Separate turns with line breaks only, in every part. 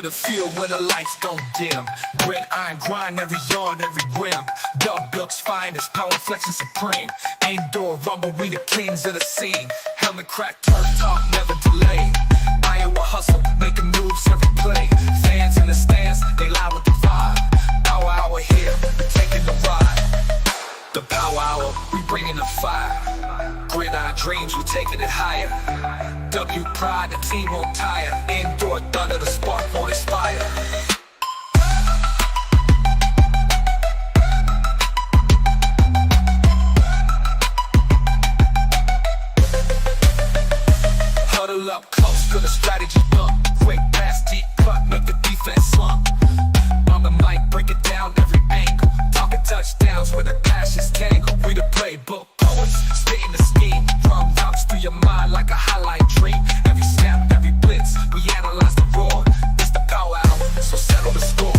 the field where the lights don't dim. Red iron grind every yard, every rim. Dub Buck's finest, power flexing supreme. Indoor rumble, we the kings of the scene. Helmet crack, turf talk, never delay. Iowa hustle, making moves every play. Fans in the stands, they loud with the vibe. Power hour here, we taking the ride. The power hour, we bringing the fire. Gridiron dreams, we taking it higher. W pride, the team won't tire. Indoor thunder, the spark won't expire. Huddle up close to the strategy bump. Quick pass, deep cut, make the defense slump. On the mic, break it down every angle. Talking touchdowns where the passions tangle. We the playbook poets, spitting the scheme. Drum drops through your mind like a highlight dream. Every snap, every blitz, we analyze the roar. It's the power hour, so settle the score.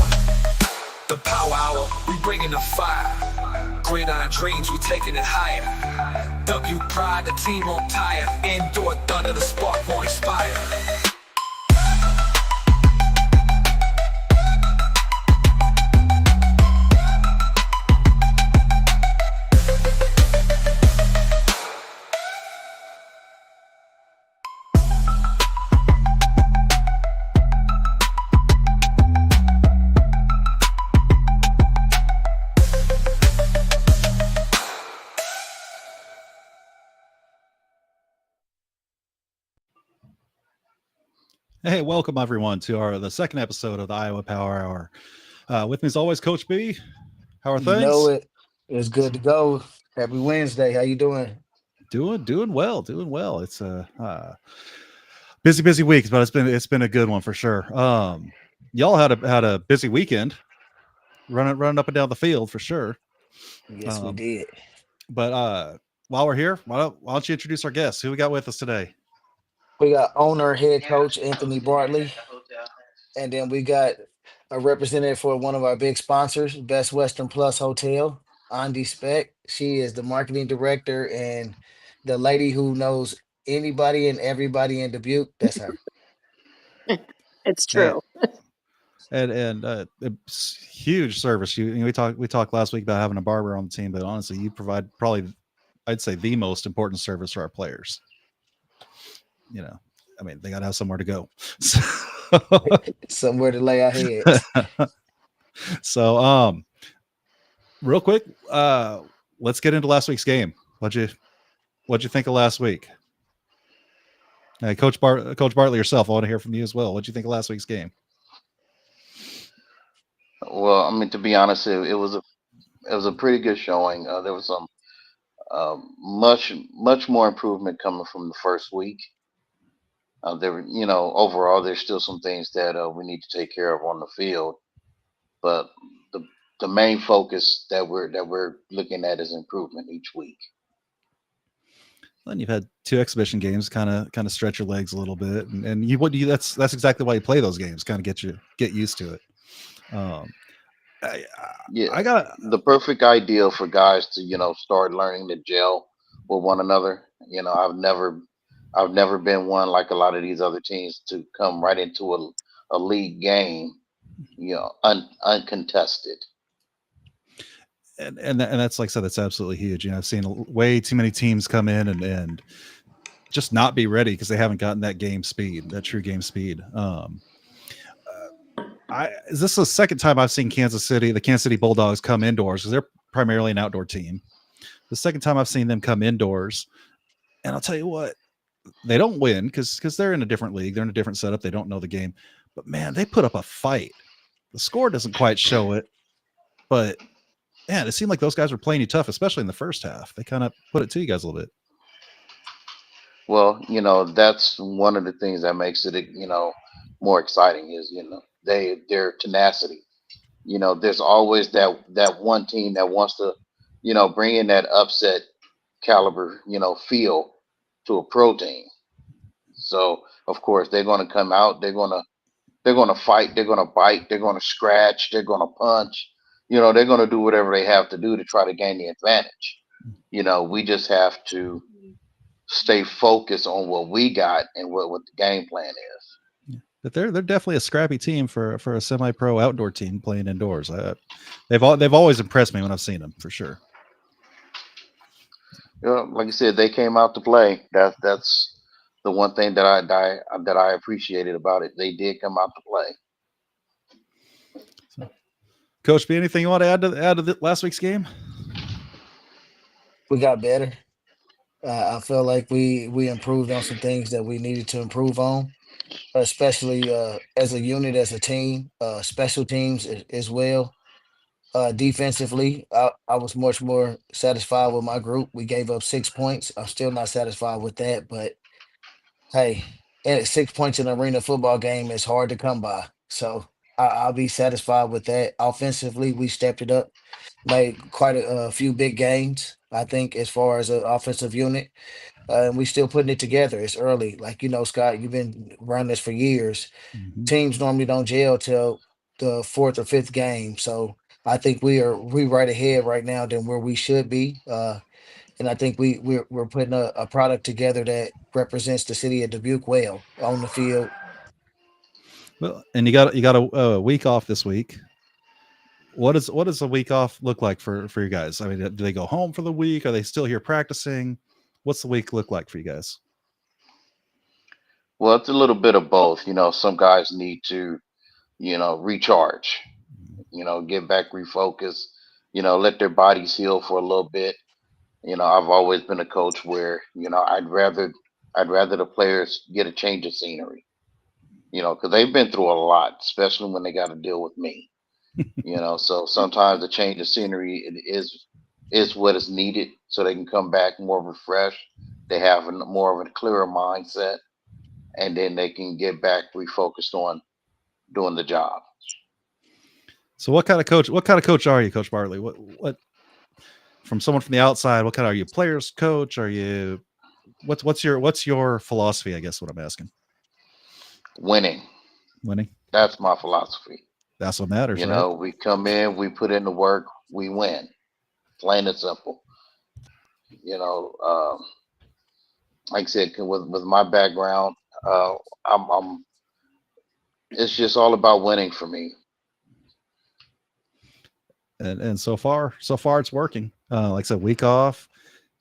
The power hour, we bringing the fire. Gridiron dreams, we taking it higher. W pride, the team won't tire. Indoor thunder, the spark won't expire.
Hey, welcome everyone to the second episode of the Iowa Power Hour. With me as always, Coach B. How are
You know
things?
it. It's good to go. Happy Wednesday. How you doing?
Doing well. It's a busy week, but it's been a good one for sure. Y'all had a busy weekend, running up and down the field for sure.
Yes, we
Um,
did.
but while we're here, why don't you introduce our guests? Who we got with us today?
We got owner head coach Anthony Bartley, and then we got a representative for one of our big sponsors, Best Western Plus Hotel, Andy Speck. She is the marketing director and the lady who knows anybody and everybody in Dubuque. That's her.
It's
And
true.
it's huge service. We talked last week about having a barber on the team, but honestly, you provide probably, I'd say, the most important service for our players. I mean, they got to have somewhere to go.
Somewhere to lay our heads.
So, real quick, let's get into last week's game. What'd you think of last week? Hey, Coach Bartley yourself, I want to hear from you as well. What'd you think of last week's game?
Well, I mean, to be honest, it was a pretty good showing. There was some much more improvement coming from the first week. Overall, there's still some things that we need to take care of on the field, but the the main focus that we're looking at is improvement each week.
Then you've had two exhibition games, kind of stretch your legs a little bit, and that's exactly why you play those games, kind of get used to it. Um, I,
Yeah,
I got
the perfect ideal for guys to start learning to gel with one another. I've never been one like a lot of these other teams to come right into a league game, uncontested.
and that's like I said, that's absolutely huge. I've seen way too many teams come in and just not be ready because they haven't gotten that true game speed. Is this the second time I've seen the Kansas City Bulldogs come indoors because they're primarily an outdoor team. The second time I've seen them come indoors, and I'll tell you what, they don't win because they're in a different league, they're in a different setup, they don't know the game. But man, they put up a fight. The score doesn't quite show it, but man, it seemed like those guys were playing you tough, especially in the first half. They kind of put it to you guys a little bit.
Well, that's one of the things that makes it, more exciting is, their tenacity. There's always that one team that wants to, bring in that upset caliber, feel to a pro team. So of course they're going to come out. They're going to fight. They're going to bite. They're going to scratch. They're going to punch. They're going to do whatever they have to do to try to gain the advantage. We just have to stay focused on what we got and what the game plan is.
But they're definitely a scrappy team for a semi-pro outdoor team playing indoors. They've always impressed me when I've seen them for sure.
Like I said, they came out to play. That's the one thing that I appreciated about it. They did come out to play.
So, Coach B, anything you want to add to last week's game?
We got better. I feel like we improved on some things that we needed to improve on, especially as a unit, as a team, special teams as well. Defensively, I was much more satisfied with my group. We gave up 6 points. I'm still not satisfied with that, but hey, and 6 points in an arena football game is hard to come by. So I'll be satisfied with that. Offensively, we stepped it up, made quite a few big gains, I think, as far as an offensive unit. And we still putting it together. It's early. Like, Scott, you've been running this for years.
Mm-hmm.
Teams normally don't gel till the fourth or fifth game. So I think we right ahead right now than where we should be. And I think we're putting a product together that represents the city of Dubuque well on the field.
Well, and you got a week off this week. What does a week off look like for you guys? I mean, do they go home for the week? Are they still here practicing? What's the week look like for you guys?
Well, it's a little bit of both. Some guys need to, recharge. Get back, refocus. Let their bodies heal for a little bit. I've always been a coach where I'd rather the players get a change of scenery. Because they've been through a lot, especially when they got to deal with me. So sometimes the change of scenery is what is needed, so they can come back more refreshed. They have more of a clearer mindset, and then they can get back refocused on doing the job.
So what kind of coach are you, Coach Bartley? What from someone from the outside, what kind are you? Players coach? Are you what's your philosophy? I guess what I'm asking.
Winning. That's my philosophy.
That's what matters, right?
We come in, we put in the work, we win. Plain and simple. Like I said, with my background, I'm. It's just all about winning for me.
And so far it's working. Like I said, week off.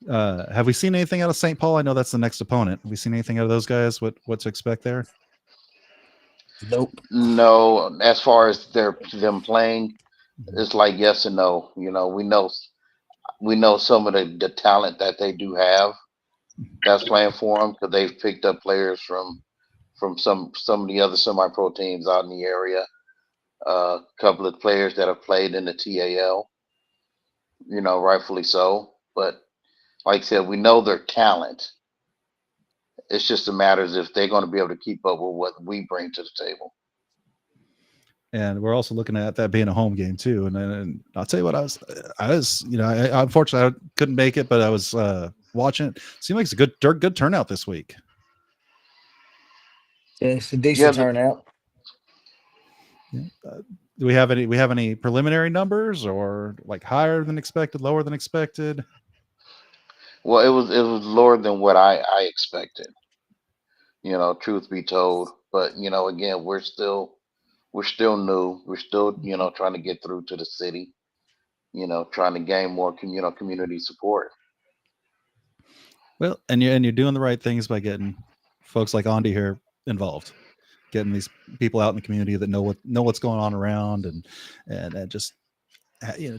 Have we seen anything out of St. Paul? I know that's the next opponent. Have we seen anything out of those guys? What to expect there?
Nope.
No, as far as them playing, it's like yes and no. We know some of the talent that they do have that's playing for them, because they've picked up players from some of the other semi-pro teams out in the area. A couple of players that have played in the TAL, rightfully so. But like I said, we know their talent. It's just a matter of if they're going to be able to keep up with what we bring to the table.
And we're also looking at that being a home game too. And I'll tell you what, I was, I unfortunately I couldn't make it, but I was watching it. Seemed like it's a good turnout this week.
Yeah, it's a decent turnout.
Do we have any preliminary numbers, or like higher than expected, lower than expected?
Well, it was lower than what I expected. Truth be told, but again, we're still new. We're still trying to get through to the city. Trying to gain more community support.
Well, and you're doing the right things by getting folks like Andy here involved, getting these people out in the community that know what's going on around, and just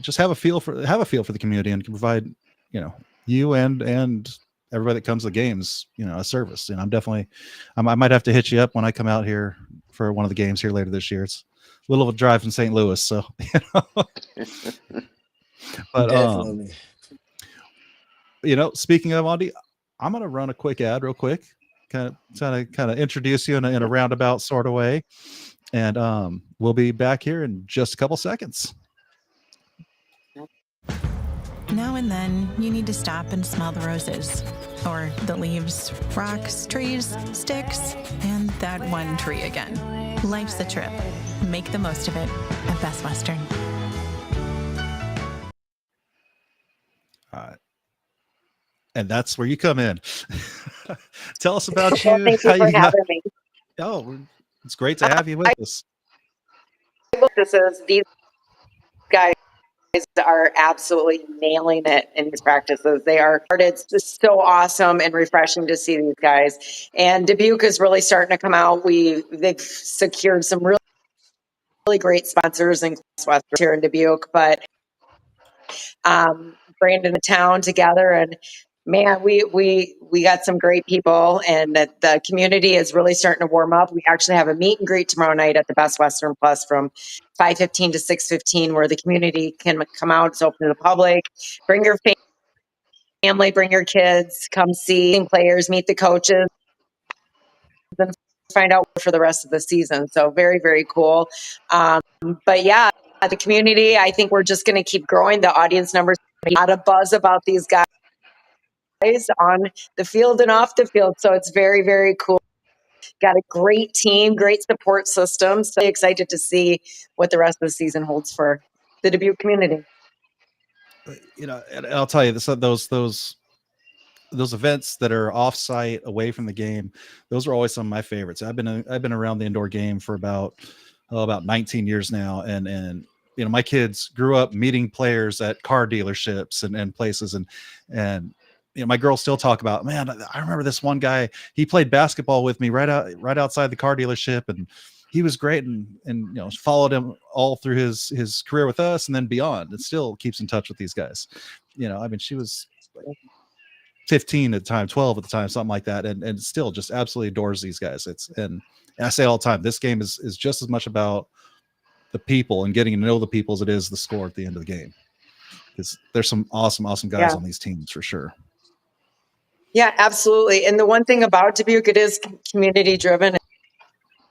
just have a feel for the community, and can provide you and everybody that comes to the games a service. And I might have to hit you up when I come out here for one of the games here later this year. It's a little of a drive from St. Louis, so but
Definitely.
Speaking of Andy, I'm gonna run a quick ad real quick, kind of introduce you in a roundabout sort of way, and we'll be back here in just a couple seconds.
Now and then, you need to stop and smell the roses, or the leaves, rocks, trees, sticks, and that one tree again. Life's a trip. Make the most of it at Best Western.
And that's where you come in. Tell us about you.
Well, thank you for having me.
Oh, It's great to have you with us.
These guys are absolutely nailing it in these practices. It's just so awesome and refreshing to see these guys. And Dubuque is really starting to come out. They've secured some really great sponsors and West here in Dubuque, but Brandon and town together, and man, we got some great people, and the community is really starting to warm up. We actually have a meet and greet tomorrow night at the Best Western Plus from 5:15 to 6:15, where the community can come out. It's open to the public. Bring your family, bring your kids, come see players, meet the coaches, and find out for the rest of the season. So very, very cool. But yeah, the community, I think we're just going to keep growing. The audience numbers, a lot of buzz about these guys on the field and off the field. So it's very, very cool. Got a great team, great support system. So excited to see what the rest of the season holds for the Dubuque community.
You know, and I'll tell you this, those events that are off-site, away from the game, those are always some of my favorites. I've been around the indoor game for about 19 years now, and you know, my kids grew up meeting players at car dealerships and places, and you know, my girls still talk about, man, I remember this one guy, he played basketball with me right outside the car dealership, and he was great, and you know, followed him all through his career with us and then beyond, and still keeps in touch with these guys. You know, I mean, she was like 15 at the time, 12 at the time, something like that, and still just absolutely adores these guys. And I say all the time, this game is just as much about the people and getting to know the people as it is the score at the end of the game, because there's some awesome guys on these teams for sure.
Yeah, absolutely. And the one thing about Dubuque, it is community driven.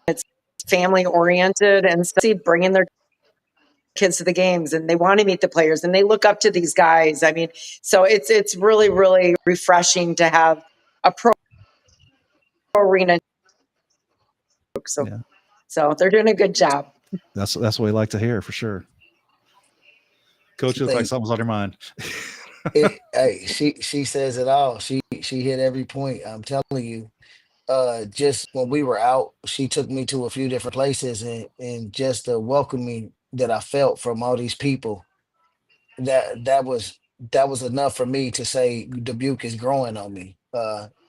It's family oriented, and so bringing their kids to the games, and they want to meet the players, and they look up to these guys. I mean, so it's really, really refreshing to have a pro arena. So they're doing a good job.
That's what we like to hear for sure. Coach, looks like something's on your mind.
Hey, she says it all. She hit every point. I'm telling you. Just when we were out, she took me to a few different places, and just the welcoming that I felt from all these people, that was enough for me to say Dubuque is growing on me.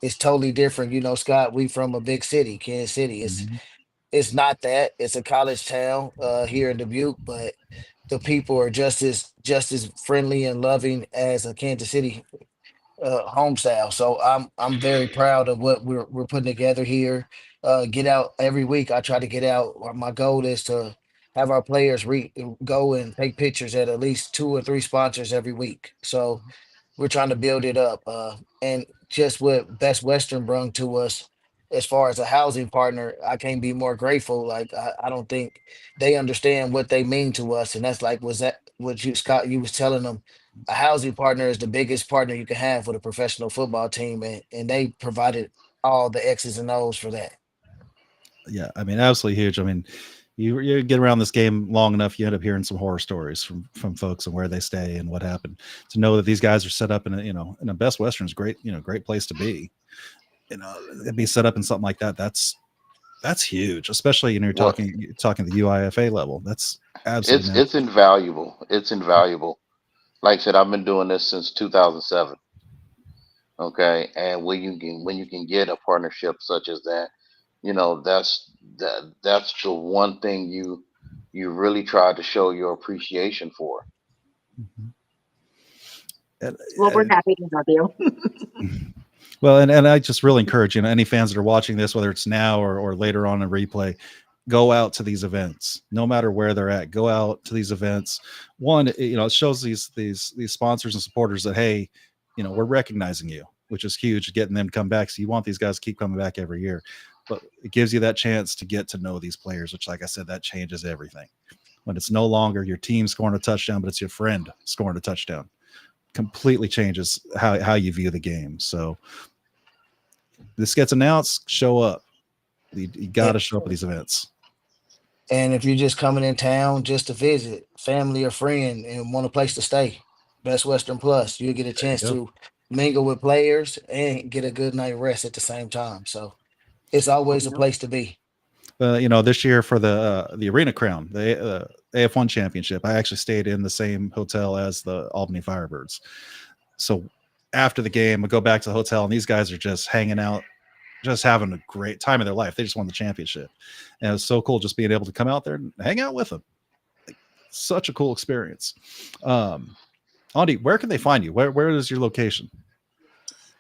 It's totally different, you know, Scott. We from a big city, Kansas City. It's not that. It's a college town here in Dubuque, but the people are just as friendly and loving as a Kansas City home style. So I'm very proud of what we're putting together here. Get out every week. I try to get out. My goal is to have our players go and take pictures at least 2 or 3 sponsors every week. So we're trying to build it up. And just what Best Western brung to us as far as a housing partner, I can't be more grateful. Like I don't think they understand what they mean to us. And that's like, was that what you, Scott, you was telling them? A housing partner is the biggest partner you can have with a professional football team, and they provided all the X's and O's for that.
Yeah, I mean, absolutely huge. I mean, you get around this game long enough, you end up hearing some horror stories from folks and where they stay and what happened. To know that these guys are set up in a Best Western's great, great place to be. You know, it'd be set up in something like that. That's huge, especially you're talking the UIFA level. That's absolutely
it's invaluable. It's invaluable. Like I said, I've been doing this since 2007. Okay, and when you can get a partnership such as that, that's the one thing you really try to show your appreciation for.
Well, we're happy to have you.
Well, and I just really encourage, any fans that are watching this, whether it's now or later on in replay, go out to these events, no matter where they're at. Go out to these events. One, it shows these sponsors and supporters that, hey, we're recognizing you, which is huge, getting them to come back. So you want these guys to keep coming back every year, but it gives you that chance to get to know these players, which, like I said, that changes everything. When it's no longer your team scoring a touchdown, but it's your friend scoring a touchdown, completely changes how you view the game. So this gets announced, show up. You got to show up at these events.
And if you're just coming in town just to visit, family or friend, and want a place to stay, Best Western Plus, you'll get a chance to mingle with players and get a good night rest at the same time. So it's always a place to be.
This year for the Arena Crown, the AF1 Championship, I actually stayed in the same hotel as the Albany Firebirds. So after the game, I go back to the hotel, and these guys are just hanging out, just having a great time of their life. They just won the championship, and it was so cool just being able to come out there and hang out with them. Like, such a cool experience. Andy, where can they find you? Where is your location?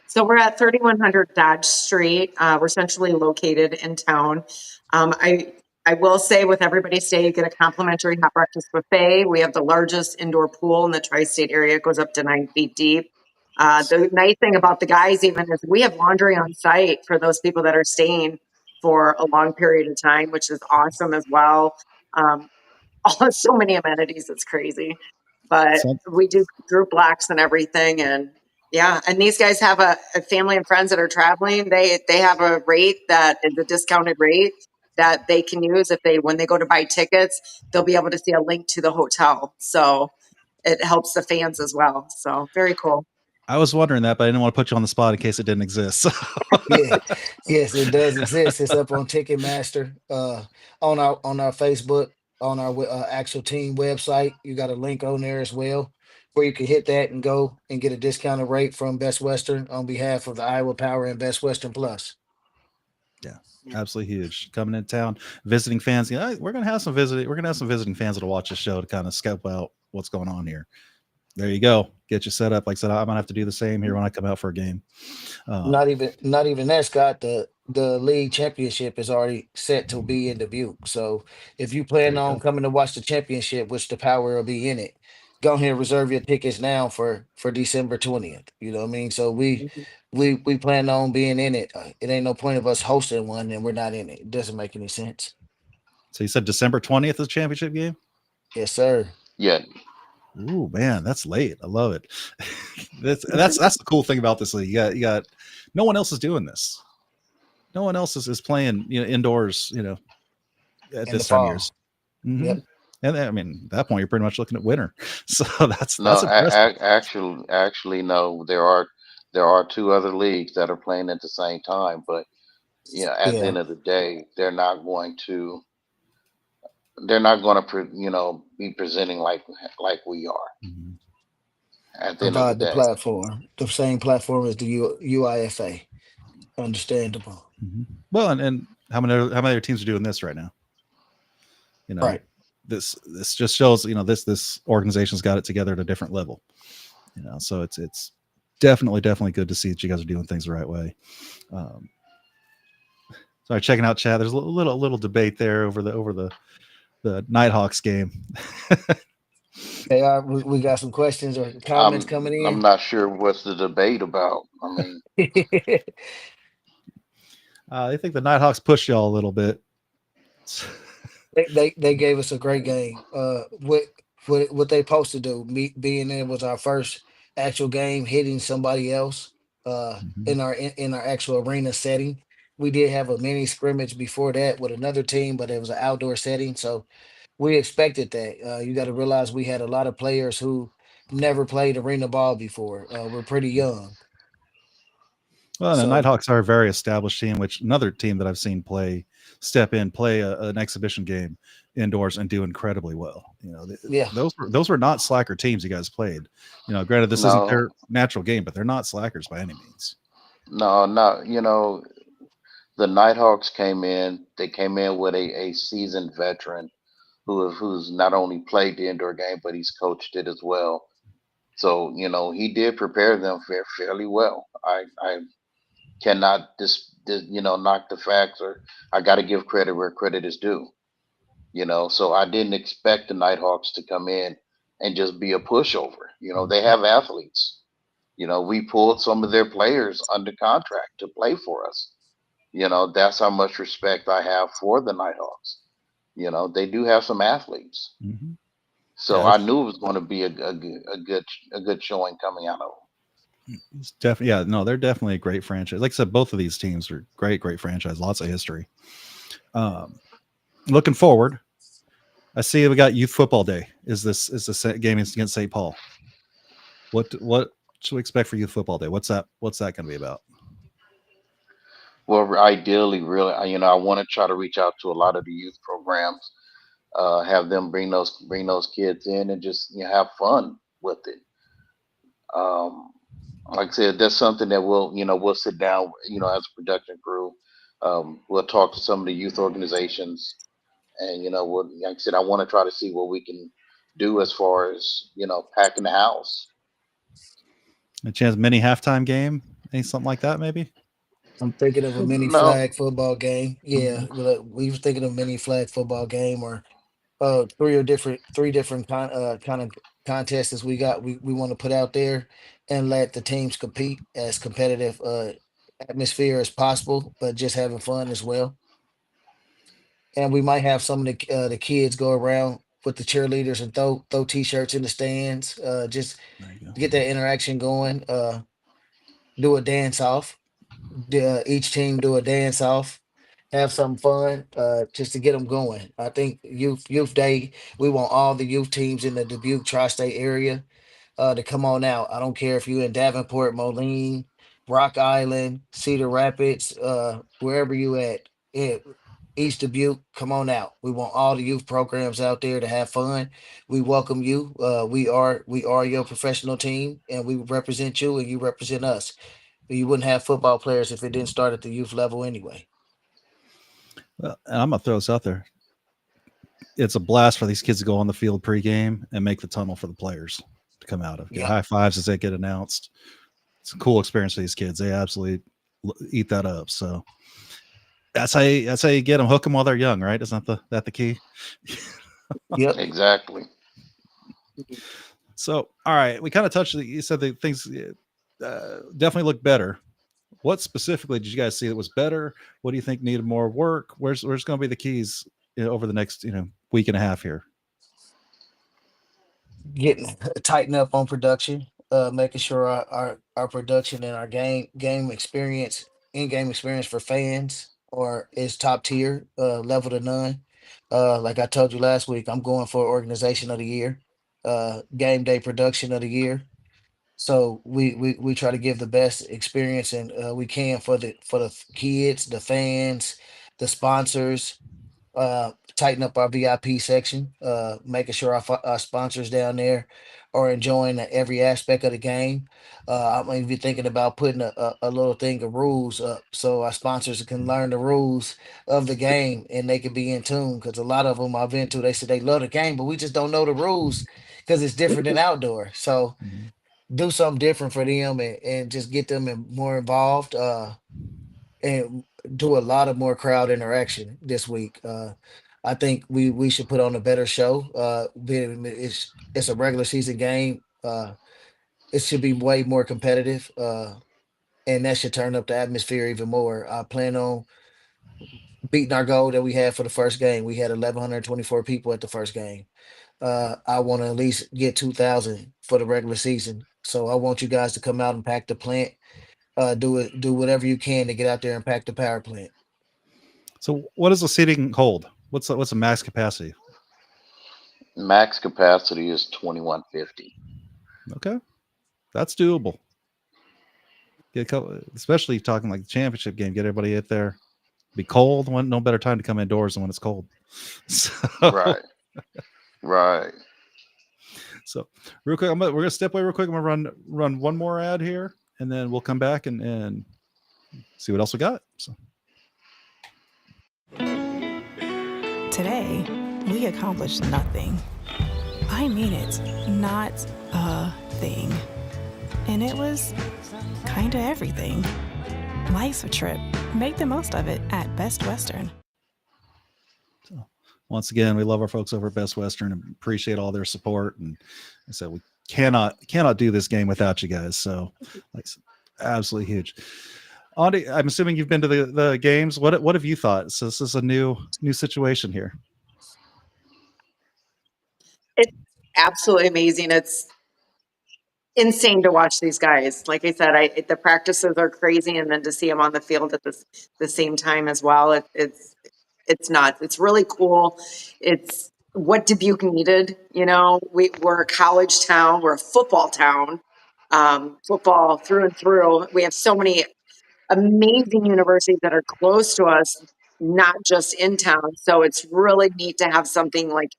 So we're at 3100 Dodge Street. We're centrally located in town. I will say, with everybody stay, you get a complimentary hot breakfast buffet. We have the largest indoor pool in the tri-state area. It goes up to 9 feet deep. The nice thing about the guys even is we have laundry on site for those people that are staying for a long period of time, which is awesome as well. Um, so many amenities, it's crazy. But
So,
we do group blocks and everything, and yeah, and these guys have a family and friends that are traveling. They have a rate that is a discounted rate that they can use if they when they go to buy tickets, they'll be able to see a link to the hotel. So it helps the fans as well. So very cool.
I was wondering that, but I didn't want to put you on the spot in case it didn't exist.
Yeah, yes, it does exist. It's up on Ticketmaster, on our Facebook, on our actual team website. You got a link on there as well, where you can hit that and go and get a discounted rate from Best Western on behalf of the Iowa Power and Best Western Plus.
Yeah, absolutely huge. Coming in town, visiting fans. We're gonna have some visiting fans that'll watch the show to kind of scope out what's going on here. There you go. Get you set up. Like I said, I'm gonna have to do the same here when I come out for a game.
Not even that, Scott. The league championship is already set to be in Dubuque. So if you
There
plan
you
on
go.
coming to watch the championship, which the Power will be in it, go ahead and reserve your tickets now for December 20th. You know what I mean? So we plan on being in it. It ain't no point of us hosting one and we're not in it. It doesn't make any sense.
So you said December 20th is the championship game?
Yes, sir.
Yeah,
Ooh, man, that's late. I love it. That's the cool thing about this league. You got no one else is doing this. No one else is playing indoors, at
In the
this time of years.
fall.
hmm
Yep.
And I mean, at that point, you're pretty much looking at winter. So
no,
that's impressive.
actually, no. There are two other leagues that are playing at the same time, but at the
Yeah.
end of the day, they're not going to be presenting like we are
Mhm.
at the end of the
Provide the
day.
platform, the same platform as the UIFA. Understandable.
Well, and how many other teams are doing this right now? You know,
Right.
this just shows this organization's got it together at a different level. So it's definitely good to see that you guys are doing things the right way. Um, Sorry, checking out chat. There's a little debate there over the Nighthawks game.
Hey, we got some questions or comments coming
I'm
in.
not sure what's the debate about. I mean,
I think the Nighthawks pushed y'all a little bit.
They gave us a great game. What they supposed to do? Me being there was our first actual game hitting somebody else
Mhm.
in our actual arena setting. We did have a mini scrimmage before that with another team, but it was an outdoor setting, so we expected that. You got to realize we had a lot of players who never played arena ball before. We're pretty young,
Well, the
so
Nighthawks are a very established team, which another team that I've seen step in, play an exhibition game indoors and do incredibly well.
yeah.
Those were not slacker teams you guys played. Granted, this isn't
no,
their natural game, but they're not slackers by any means.
no, no. The Nighthawks came in. They came in with a seasoned veteran who's not only played the indoor game, but he's coached it as well. So he did prepare them fairly well. I cannot knock the facts, or I got to give credit where credit is due. So I didn't expect the Nighthawks to come in and just be a pushover. They have athletes. We pulled some of their players under contract to play for us. That's how much respect I have for the Nighthawks. They do have some athletes.
Mm-hmm.
So
Yeah,
I knew it was going to be a good showing coming out of them.
it's definitely. Yeah, no, they're definitely a great franchise. Like I said, both of these teams are great franchise. Lots of history. Looking forward, I see we got Youth Football Day. Is this game against St. Paul? What should we expect for Youth Football Day? What's that going to be about?
Well, ideally, really, I want to try to reach out to a lot of the youth programs, have them bring those kids in and just have fun with it. Um, like I said, that's something that we'll sit down, as a production crew. We'll talk to some of the youth organizations, and like I said, I want to try to see what we can do as far as packing the house.
A chance mini halftime game, something like that, maybe.
I'm thinking of a mini
No,
flag football game. Yeah,
Mhm.
we were thinking of mini flag football game, or three different kind of contests as we want to put out there, and let the teams compete as competitive atmosphere as possible, but just having fun as well. And we might have some of the kids go around with the cheerleaders and throw t-shirts in the stands, just
There you
to
go.
get that interaction going. Do a dance off. Each team do a dance off, have some fun, just to get them going. I think youth day. We want all the youth teams in the Dubuque tri-state area to come on out. I don't care if you're in Davenport, Moline, Rock Island, Cedar Rapids, wherever you at. East Dubuque, come on out. We want all the youth programs out there to have fun. We welcome you. We are your professional team, and we represent you, and you represent us. You wouldn't have football players if it didn't start at the youth level anyway.
Well, and I'm gonna throw this out there. It's a blast for these kids to go on the field pregame and make the tunnel for the players to come out of. Get
Yeah.
high fives as they get announced. It's a cool experience for these kids. They absolutely eat that up. So that's how you get them. Hook them while they're young, right? Isn't that the key?
Yep.
exactly.
So, all right, we kind of touched. You said that things definitely look better. What specifically did you guys see that was better? What do you think needed more work? Where's going to be the keys over the next week and a half here?
Getting tighten up on production, making sure our production and our game experience, in-game experience for fans or is top tier, level to none. Like I told you last week, I'm going for organization of the year, game day production of the year. So we try to give the best experience and we can for the kids, the fans, the sponsors. Tighten up our VIP section, making sure our sponsors down there are enjoying every aspect of the game. I'm even thinking about putting a little thing of rules up so our sponsors can learn the rules of the game and they can be in tune. Because a lot of them I've been to, they said they love the game, but we just don't know the rules because it's different than outdoor. So
Mhm.
do something different for them and just get them more involved. And do a lot of more crowd interaction this week. I think we should put on a better show. It's a regular season game. It should be way more competitive, and that should turn up the atmosphere even more. I plan on beating our goal that we had for the first game. We had 1,124 people at the first game. I want to at least get 2,000 for the regular season. So I want you guys to come out and pack the plant. Do whatever you can to get out there and pack the power plant.
So, what does the seating hold? What's the max capacity?
Max capacity is 2150.
Okay, that's doable. Get a couple, especially talking like the championship game. Get everybody out there. Be cold. No better time to come indoors than when it's cold. So,
Right. Right.
so real quick, we're gonna step away real quick. I'm gonna run one more ad here, and then we'll come back and see what else we got. So.
Today, we accomplished nothing. I mean it, not a thing. And it was kinda everything. Life's a trip. Make the most of it at Best Western.
So, once again, we love our folks over at Best Western and appreciate all their support. And I said we cannot do this game without you guys. So, like, absolutely huge. Andy, I'm assuming you've been to the games. What have you thought? So this is a new situation here.
It's absolutely amazing. It's insane to watch these guys. Like I said, the practices are crazy, and then to see them on the field at the same time as well, it's nuts. It's really cool. It's what Dubuque needed. We're a college town. We're a football town. Football through and through. We have so many amazing universities that are close to us, not just in town. So it's really neat to have something like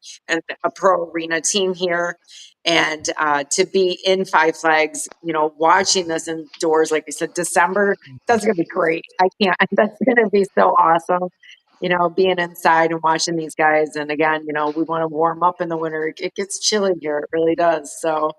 a pro arena team here, and to be in Five Flags, watching this indoors. Like I said, December, that's going to be great. I can't, that's going to be so awesome. Being inside and watching these guys. And again, we want to warm up in the winter. It gets chilly here. It really does. So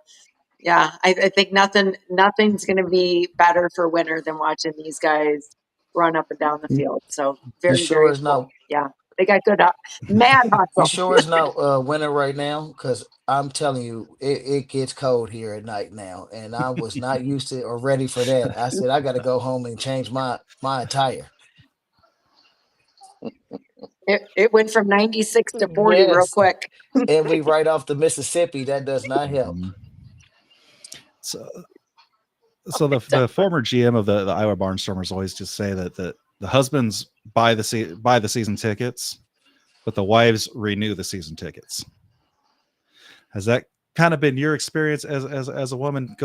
yeah, I think nothing's going to be better for winter than watching these guys run up and down the
You,
field. So
you
very,
sure
very
it's
cool.
not
Yeah, they got good mad
you
hustle.
sure it's not winter right now? Because I'm telling you, it gets cold here at night now, and I was not used to or ready for that. I said I got to go home and change my attire.
It went from 96 to 40 real
Yes,
quick.
and we right off the Mississippi. That does not help.
Mhm. So, the former GM of the Iowa Barnstormers always just say that the husbands buy the season tickets, but the wives renew the season tickets. Has that kind of been your experience as a woman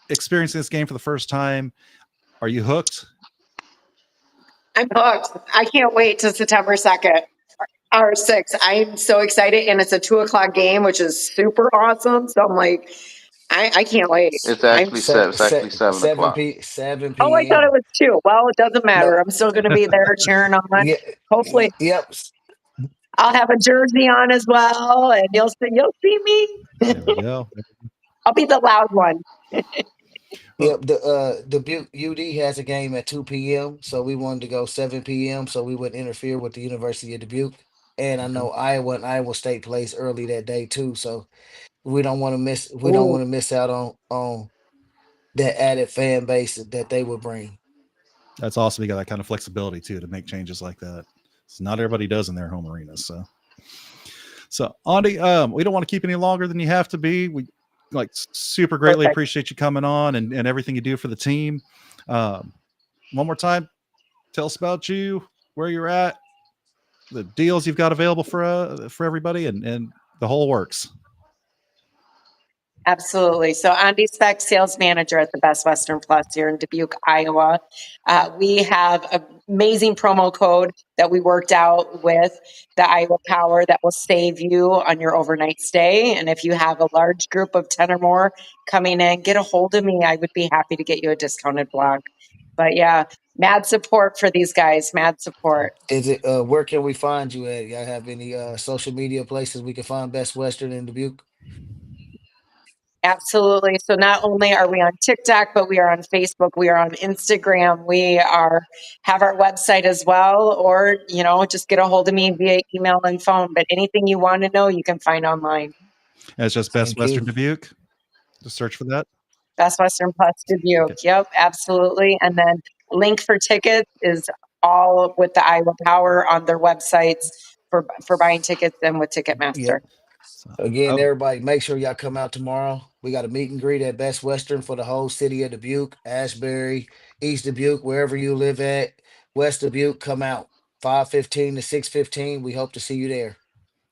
experiencing this game for the first time? Are you hooked?
I'm hooked. I can't wait till September 2nd or 6th. I'm so excited. And it's a 2 o'clock game, which is super awesome. So I'm like, I can't wait.
It's
I'm
actually
Se-
it's actually
se-
7 o'clock.
7
Oh, I thought it
p.m.
was 2. Well, it doesn't
No,
matter. I'm still going to be there cheering on.
yeah,
Hopefully,
yep.
I'll have a jersey on as well, and you'll see me.
There we go.
I'll be the loud one.
Well,
Yep, the UD has a game at 2 p.m. So we wanted to go 7 p.m. so we wouldn't interfere with the University of Dubuque. And I
okay.
know Iowa and Iowa State plays early that day too. So we don't
Ooh,
want to miss out on that added fan base that they would bring.
That's awesome. You got that kind of flexibility too to make changes like that. So not everybody does in their home arenas. So Andy, we don't want to keep any longer than you have to be. We super greatly
perfect.
appreciate you coming on and everything you do for the team. Um, one more time, tell us about you, where you're at, the deals you've got available for everybody, and the whole works.
Absolutely. So, Andy Speck, sales manager at the Best Western Plus here in Dubuque, Iowa. We have an amazing promo code that we worked out with the Iowa Power that will save you on your overnight stay. And if you have a large group of 10 or more coming in, get a hold of me. I would be happy to get you a discounted block. But yeah, mad support for these guys, mad support.
Is it where can we find you at? Y'all have any social media places we can find Best Western in Dubuque?
Absolutely. So not only are we on TikTok, but we are on Facebook, we are on Instagram, we have our website as well, or just get a hold of me via email and phone. But anything you want to know, you can find online.
And it's just Best
Thank
Western
you.
Dubuque. Just search for that.
Best Western Plus
Okay.
Dubuque. Yep, absolutely. And then link for tickets is all with the Iowa Power on their websites for buying tickets and with Ticketmaster.
Yep.
So,
Again,
oh,
everybody, make sure y'all come out tomorrow. We got a meet and greet at Best Western for the whole city of Dubuque, Ashbury, East Dubuque, wherever you live at, West Dubuque. Come out 5:15 to 6:15. We hope to see you there.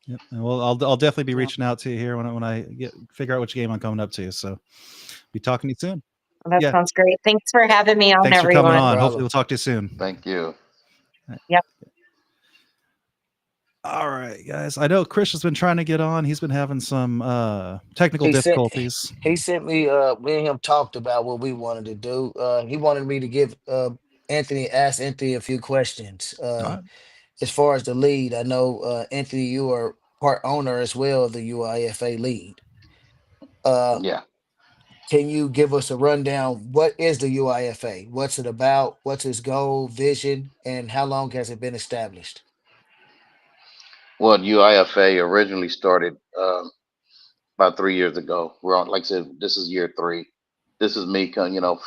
yep. Well, I'll definitely be
Yeah,
reaching out to you here when I figure out which game I'm coming up to. So, be talking to you soon.
well, that
Yeah.
sounds great. Thanks for having me on,
Thanks for coming
No
everyone.
on. Hopefully,
problem.
we'll talk to you soon.
Thank you.
Yep.
All right, guys. I know Chris has been trying to get on. He's been having some technical
He sent
difficulties.
he sent me me and him talked about what we wanted to do. He wanted me to ask Anthony a few questions.
All right.
As far as the lead, I know Anthony, you are part owner as well of the UIFA lead. Uh
Yeah.
can you give us a rundown? What is the UIFA? What's it about? What's its goal, vision, and how long has it been established?
Well, UIFA originally started about 3 years ago. We're on, like I said, this is year three. This is me,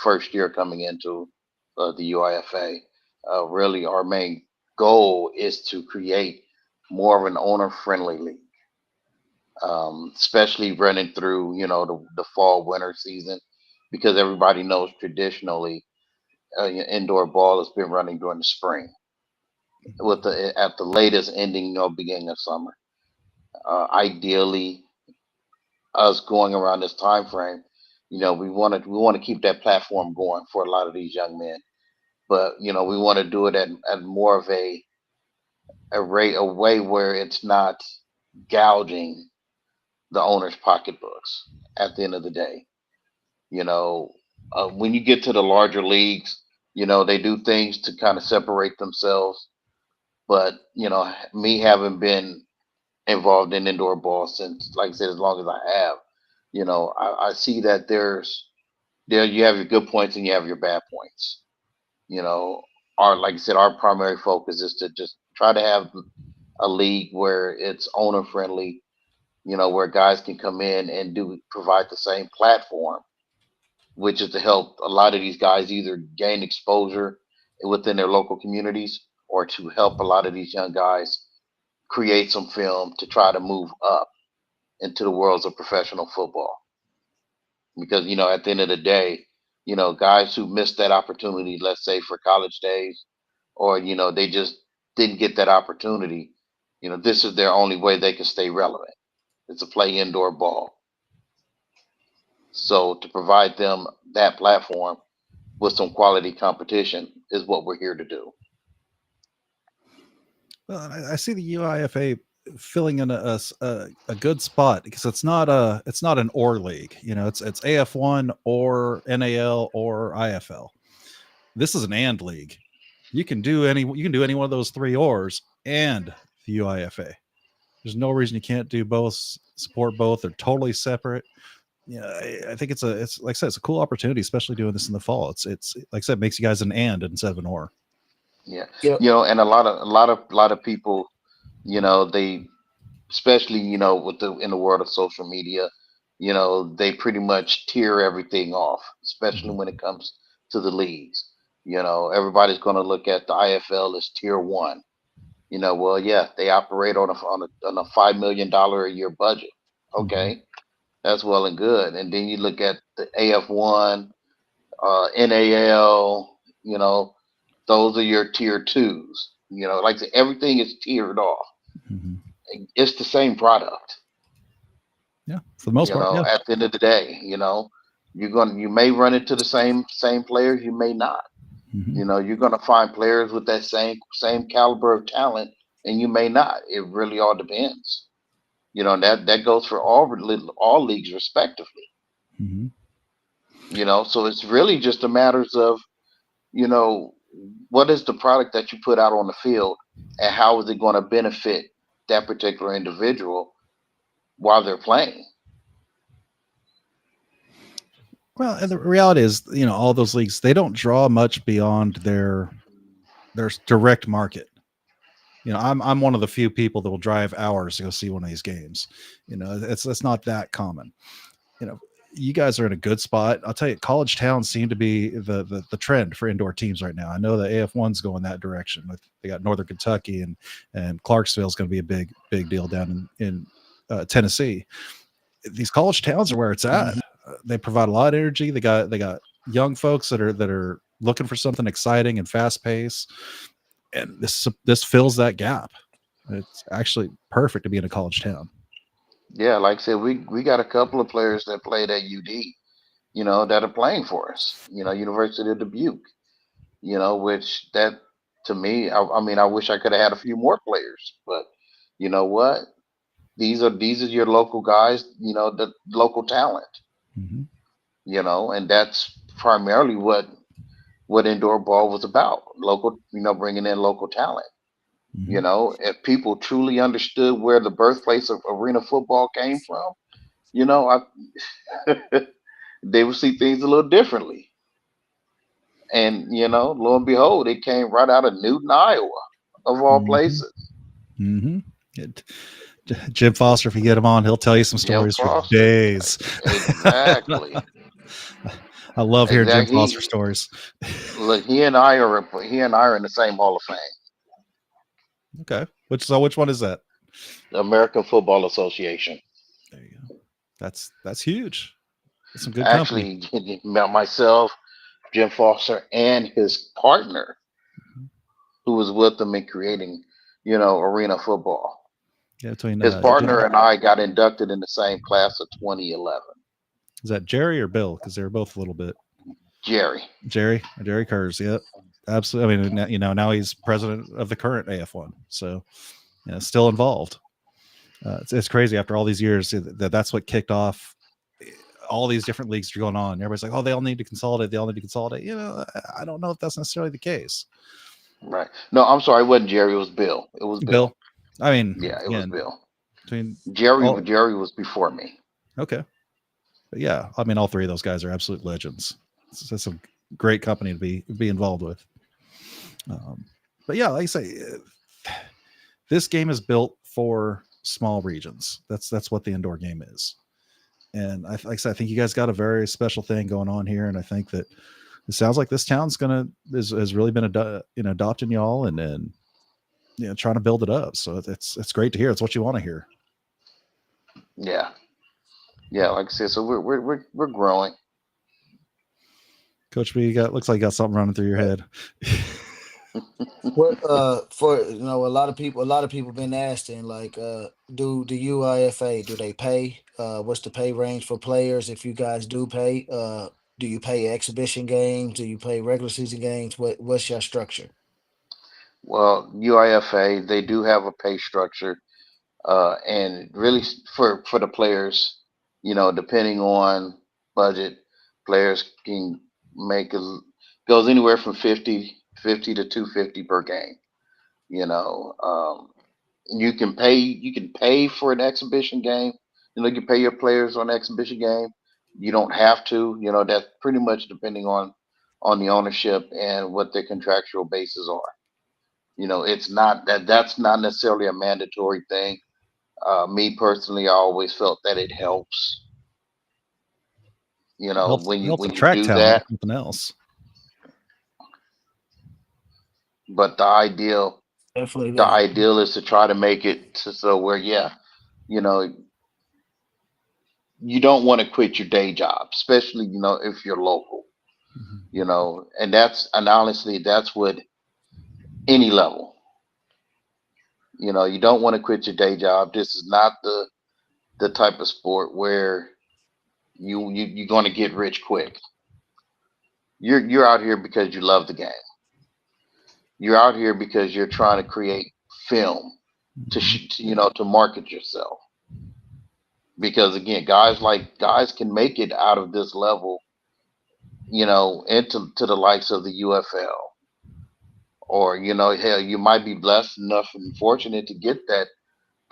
first year coming into the UIFA. Really, our main goal is to create more of an owner-friendly league, especially running through, the fall winter season, because everybody knows traditionally indoor ball has been running during the spring, with the at the latest ending, beginning of summer. Ideally, us going around this time frame, we want to keep that platform going for a lot of these young men. but we want to do it at more of a way where it's not gouging the owner's pocketbooks at the end of the day. You know, when you get to the larger leagues, they do things to kind of separate themselves. But, me having been involved in indoor ball since, like I said, as long as I have, I see that there you have your good points and you have your bad points. You know, like I said, our primary focus is to just try to have a league where it's owner friendly, where guys can come in and do provide the same platform, which is to help a lot of these guys either gain exposure within their local communities or to help a lot of these young guys create some film to try to move up into the worlds of professional football. Because, at the end of the day, guys who missed that opportunity, let's say for college days, or, they just didn't get that opportunity, this is their only way they can stay relevant. It's to play indoor ball. So to provide them that platform with some quality competition is what we're here to do.
Well, I see the UIFA filling in a good spot because it's not an or league. It's AF1 or NAL or IFL. This is an and league. You can do any one of those three ors and the UIFA. There's no reason you can't do both. Support both. They're totally separate. I think it's like I said, it's a cool opportunity, especially doing this in the fall. It's like I said, makes you guys an and instead of an or.
Yeah.
Yep.
And a lot of people, they especially, with in the world of social media, they pretty much tear everything off, especially when it comes to the leagues. Everybody's going to look at the IFL as tier one. Well, yeah, they operate on a $5 million a year budget. Okay, that's well and good. And then you look at the AF1, NAL. Those are your tier twos. Like I said, everything is tiered off.
Mm-hmm.
It's the same product.
Yeah, for the most part. Yeah.
At the end of the day, you may run into the same players, you may not.
Mm-hmm.
You're gonna find players with that same caliber of talent, and you may not. It really all depends. That goes for all leagues respectively.
Mm-hmm.
So it's really just a matters of you know what is the product that you put out on the field, and how is it going to benefit that particular individual while they're playing.
Well, and the reality is, all those leagues, they don't draw much beyond their direct market. I'm one of the few people that will drive hours to go see one of these games. It's not that common. You guys are in a good spot. I'll tell you, college towns seem to be the trend for indoor teams right now. I know the AF1's going that direction. They got Northern Kentucky and Clarksville is going to be a big deal down in Tennessee. These college towns are where it's at. They provide a lot of energy. They got young folks that are looking for something exciting and fast paced, and this fills that gap. It's actually perfect to be in a college town.
Yeah, like I said, we got a couple of players that played at UD, that are playing for us. University of Dubuque. Which that to me, I mean, I wish I could have had a few more players, but you know what? These are your local guys. The local talent.
Mm-hmm.
And that's primarily what indoor ball was about. Local, bringing in local talent.
Mm-hmm.
If people truly understood where the birthplace of arena football came from, they would see things a little differently. And lo and behold, it came right out of Newton, Iowa, of all
Mm-hmm.
places.
Mm-hmm. Jim Foster, if you get him on, he'll tell you some
Jim
stories for
Foster.
days.
Exactly.
I love hearing Jim Foster stories.
Look, he and I are in the same Hall of Fame.
Okay. Which one is that?
The American Football Association.
There you go. That's huge. That's some good
Actually,
company.
myself, Jim Foster, and his partner, who was with them in creating, arena football.
Yeah, between
his partner and I got inducted in the same class of 2011.
Is that Jerry or Bill? Because they were both a little bit.
Jerry
Kurz. Yep. Absolutely. I mean, you know, now he's president of the current AF1, so still involved. It's crazy after all these years that's what kicked off all these different leagues are going on. Everybody's like, oh, they all need to consolidate. They all need to consolidate. You know, I don't know if that's necessarily the case.
Right. No, I'm sorry. It wasn't Jerry. It was Bill. It was Bill.
Bill. I mean,
Yeah, it was
again,
Bill.
between
Jerry was before me.
Okay. But yeah, I mean, all three of those guys are absolute legends. It's a great company to be involved with. But yeah, like I say, this game is built for small regions. That's what the indoor game is. And like I said, I think you guys got a very special thing going on here. And I think that it sounds like this town's has really been adopting y'all and trying to build it up. So it's great to hear. It's what you want to hear.
Yeah. Yeah, like I said, so we're growing.
Coach B, looks like you got something running through your head.
What for a lot of people been asking like do the UIFA, do they pay? What's the pay range for players if you guys do pay? Do you pay exhibition games? Do you pay regular season games? What's your structure?
Well, UIFA, they do have a pay structure, and really for the players, depending on budget, players can make goes anywhere from 50 to 250 per game. You know, you can pay for an exhibition game. You can pay your players on an exhibition game. You don't have to. That's pretty much depending on the ownership and what their contractual bases are. It's not that's not necessarily a mandatory thing. Me personally, I always felt that it helps.
Helps
When you
attract
do
talent,
that.
something else.
But
Definitely
the
that.
ideal is to try to make it so where, yeah, you know, you don't want to quit your day job, especially if you're local. And honestly, that's what any level. You don't want to quit your day job. This is not the type of sport where you're going to get rich quick. You're out here because you love the game. You're out here because you're trying to create film to market yourself. Because again, guys can make it out of this level, into the likes of the UFL, or hell, you might be blessed enough and fortunate to get that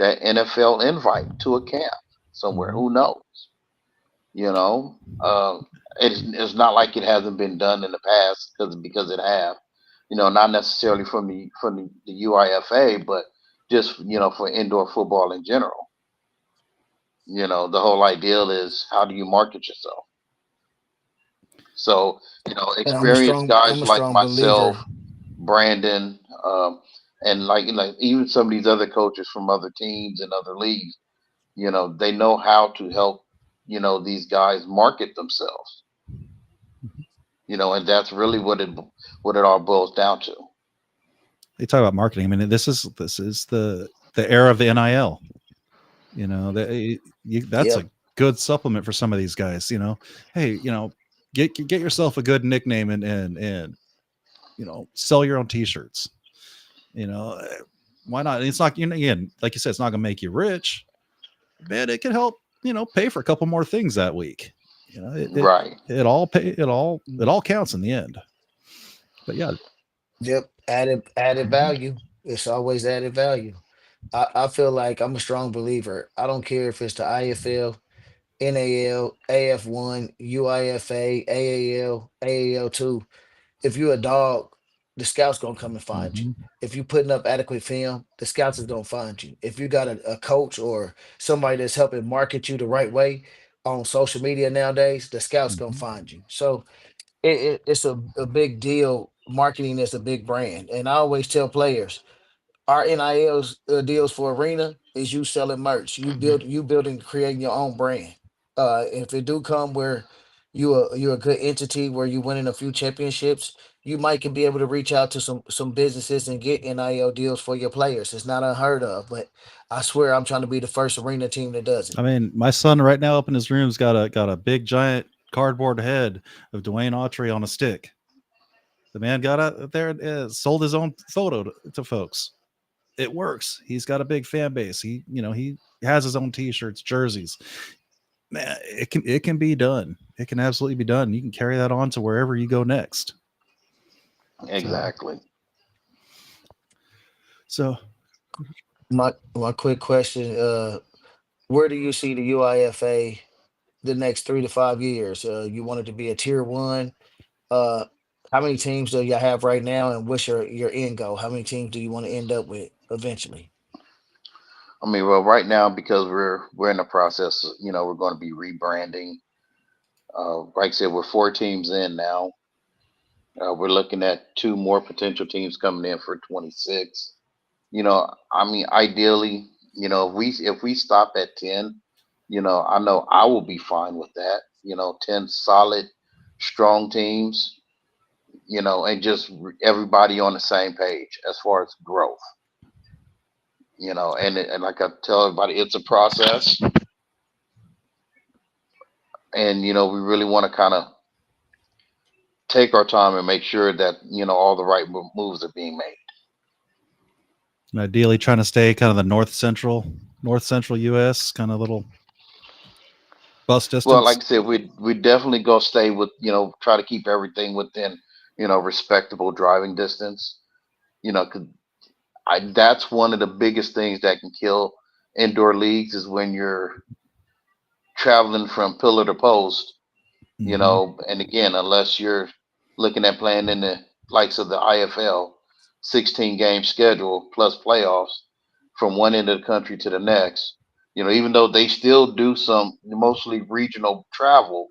NFL invite to a camp somewhere. Who knows? It's not like it hasn't been done in the past because it have. Not necessarily from the UIFA, but just for indoor football in general. The whole ideal is how do you market yourself? So
And
experienced
I'm
guys
a
like
strong believer.
myself, Brandon, and like even some of these other coaches from other teams and other leagues, they know how to help these guys market themselves. And that's really what it all boils down to.
They talk about marketing. I mean, this is the era of the NIL. That's
Yep.
a good supplement for some of these guys. Hey, get yourself a good nickname and sell your own T-shirts. Why not? It's not, again, like you said, it's not going to make you rich, but it can help pay for a couple more things that week.
Right.
It all counts in the end. But yeah.
Yep. Added value. It's always added value. I feel like I'm a strong believer. I don't care if it's the IFL, NAL, AF1, UIFA, AAL, AAL2. If you're a dog, the scouts gonna come and find you. If you putting up adequate film, the scouts is gonna find you. If you got a coach or somebody that's helping market you the right way on social media nowadays, the scouts gonna find you. So it's a big deal. Marketing is a big brand, and I always tell players our NILs deals for arena is you selling merch, you building, creating your own brand. If it do come where you're a good entity where you winning a few championships, you might can be able to reach out to some businesses and get NIL deals for your players. It's not unheard of, but I swear I'm trying to be the first arena team that does it.
I mean, my son right now up in his room's got a big giant cardboard head of Dwayne Autry on a stick. The man got out there and sold his own photo to folks. It works. He's got a big fan base. He has his own T-shirts, jerseys. Man, it can be done. It can absolutely be done. You can carry that on to wherever you go next.
Exactly.
So
My quick question: where do you see the UIFA the next 3 to 5 years? You want it to be a tier one. Uh, how many teams do you have right now, and what's your end goal? How many teams do you want to end up with eventually?
I mean, well, right now because we're in the process, we're going to be rebranding. Like I said, we're 4 teams in now. We're looking at 2 more potential teams coming in for 26. I mean, ideally, if we stop at 10, I know I will be fine with that. 10 solid, strong teams. And just everybody on the same page as far as growth. And like I tell everybody, it's a process, and we really want to kind of take our time and make sure that all the right moves are being made.
and ideally trying to stay kind of the north central US, kind of little bus
Well, like
distance.
I said, we definitely go stay with try to keep everything within respectable driving distance. 'Cause that's one of the biggest things that can kill indoor leagues is when you're traveling from pillar to post.
Hmm.
And again, unless you're looking at playing in the likes of the IFL, 16 game schedule plus playoffs from one end of the country to the next. Even though they still do some mostly regional travel,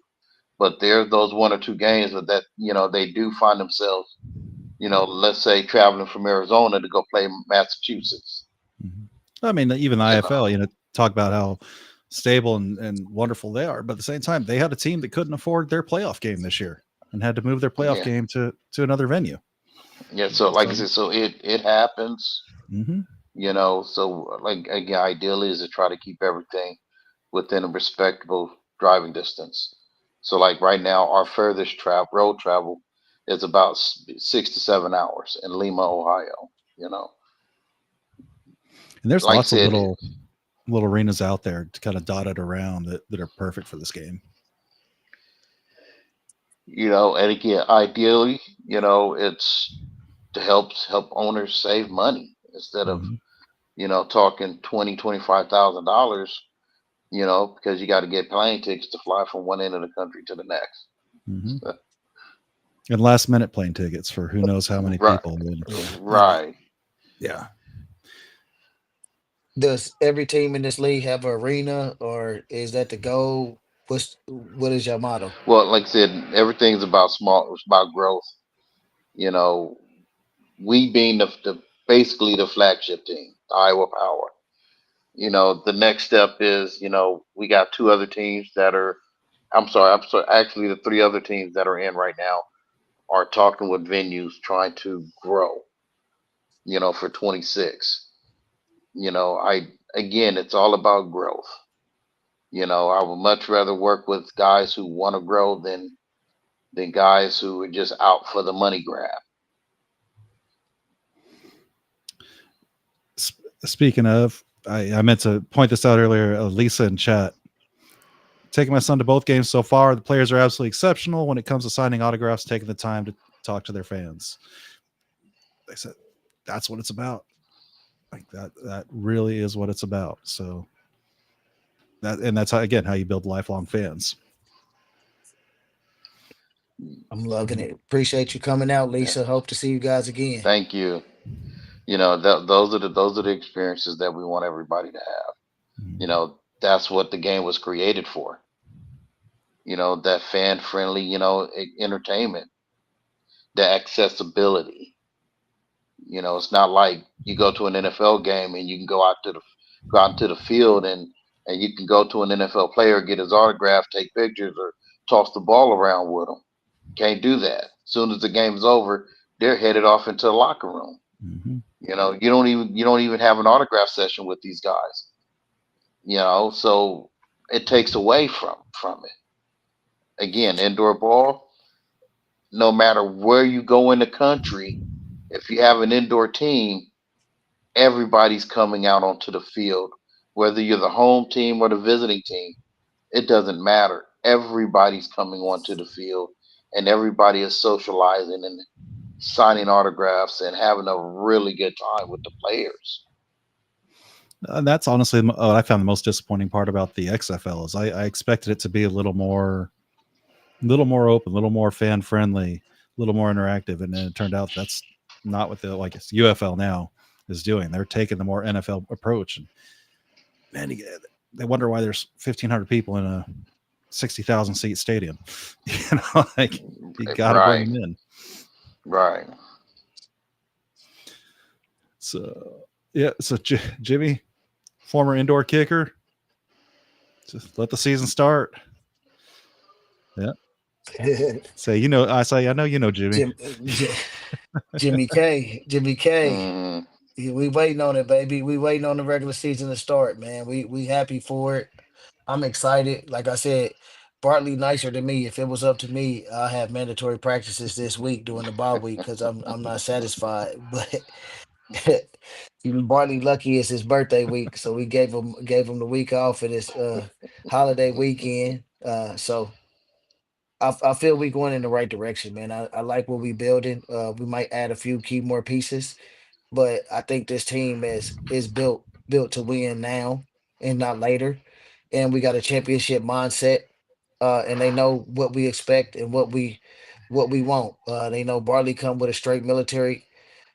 but there's those 1 or 2 games that they do find themselves, let's say traveling from Arizona to go play Massachusetts.
Hmm. I mean, even the
You know,
IFL, talk about how stable and wonderful they are, but at the same time, they had a team that couldn't afford their playoff game this year and had to move their playoff
yeah,
game to another venue.
yeah. So like I
So,
said, so it happens.
hmm
So like again, ideally is to try to keep everything within a respectable driving distance. So like right now, our furthest road travel is about 6 to 7 hours in Lima, Ohio. You know,
and there's
like I
lots of
said,
little arenas out there to kind of dotted around that are perfect for this game.
and again, ideally, it's to help owners save money instead of
Hmm.
talking 25,000. Because you got to get plane tickets to fly from one end of the country to the next.
Hmm. And last minute plane tickets for who knows how many
Right,
people. And,
Yeah.
right.
yeah.
Does every team in this league have an arena, or is that the goal? What is your motto?
Well, like I said, everything's about small. It's about growth. You know, we being the basically the flagship team, the Iowa Power. The next step is we got 2 other teams that are. I'm sorry. Actually, the 3 other teams that are in right now are talking with venues trying to grow. For 26. I again, it's all about growth. I would much rather work with guys who want to grow than guys who are just out for the money grab.
Speaking of, I meant to point this out earlier. Lisa in chat, taking my son to both games so far. The players are absolutely exceptional when it comes to signing autographs, taking the time to talk to their fans. They said that's what it's about. Like that really is what it's about. So that's how you build lifelong fans.
I'm loving it. Appreciate you coming out,
Yeah.
Lisa. Hope to see you guys again.
Thank you. Those are the experiences that we want everybody to have. That's what the game was created for. That fan friendly, entertainment, the accessibility. It's not like you go to an NFL game and you can go out into the field and you can go to an NFL player, get his autograph, take pictures, or toss the ball around with him. Can't do that. As soon as the game's over, they're headed off into the locker room.
Mm-hmm.
You don't even have an autograph session with these guys. So it takes away from it. Again, indoor ball, no matter where you go in the country, if you have an indoor team, everybody's coming out onto the field, whether you're the home team or the visiting team. It doesn't matter. Everybody's coming onto the field, and everybody is socializing and signing autographs and having a really good time with the players.
And that's honestly what I found the most disappointing part about the XFL is I expected it to be a little more open, a little more fan friendly, a little more interactive, and then it turned out that's not what the like it's UFL now is doing. They're taking the more NFL approach, and man, they wonder why there's 1,500 people in a 60,000 seat stadium. Like you got to bring
Right,
them in.
right.
So yeah, so Jimmy, former indoor kicker, just let the season start. Yeah. Say, I know Jimmy.
Jim, Jimmy K, Jimmy K.
Mm,
We waiting on it, baby. We waiting on the regular season to start, man. We happy for it. I'm excited. Like I said, Bartley nicer than me. If it was up to me, I have mandatory practices this week during the bye week because I'm not satisfied. But even Bartley lucky it's his birthday week, so we gave him the week off for this holiday weekend. So I feel we going in the right direction, man. I like what we building. We might add a few key more pieces, but I think this team is built to win now and not later. And we got a championship mindset. And they know what we expect and what we want. They know Barley come with a straight military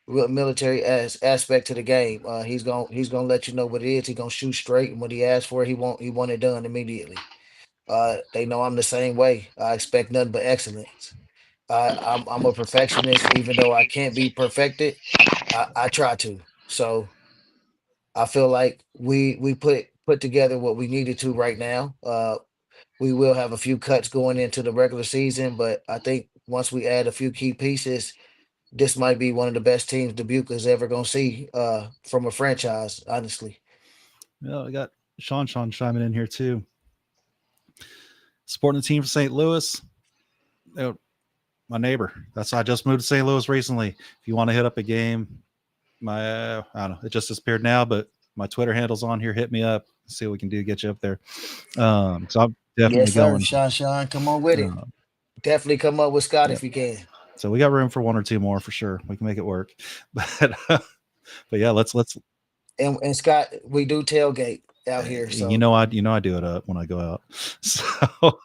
aspect to the game. He's gonna let you know what it is. He's gonna shoot straight, and what he asks for, he want it done immediately. They know I'm the same way. I expect nothing but excellence. I'm a perfectionist, even though I can't be perfected. I try to. So I feel like we put together what we needed to right now. We will have a few cuts going into the regular season, but I think once we add a few key pieces, this might be one of the best teams Dubuque is ever gonna see from a franchise, honestly.
Well, I got Sean chiming in here too. Supporting the team from St. Louis. My neighbor. I just moved to St. Louis recently. If you want to hit up a game, I don't know, it just disappeared now, but my Twitter handle's on here. Hit me up. See what we can do to get you up there. So I'm definitely
Yes, sir.
going.
Sean, come on with it.
Uh,
Definitely come up with Scott
yeah.
if you can.
So we got room for one or two more for sure. We can make it work. But yeah, let's
And Scott, we do tailgate out here,
you
so
know I do it up when I go out. So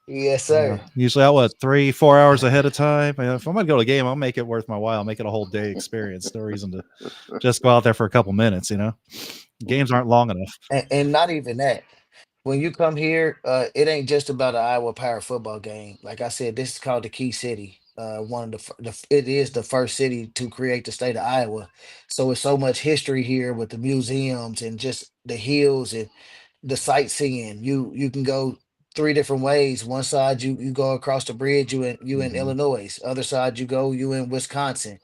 yes, sir.
usually out 3-4 hours ahead of time. If I'm gonna go to a game, I'll make it worth my while. I'll make it a whole day experience. No reason to just go out there for a couple minutes. Games aren't long enough.
And not even that. When you come here, it ain't just about an Iowa Power football game. Like I said, this is called the Key City. One of it is the first city to create the state of Iowa. So it's so much history here with the museums and just the hills and the sightseeing. You can go three different ways. One side you go across the bridge, you in
Mhm.
Illinois. Other side you in Wisconsin.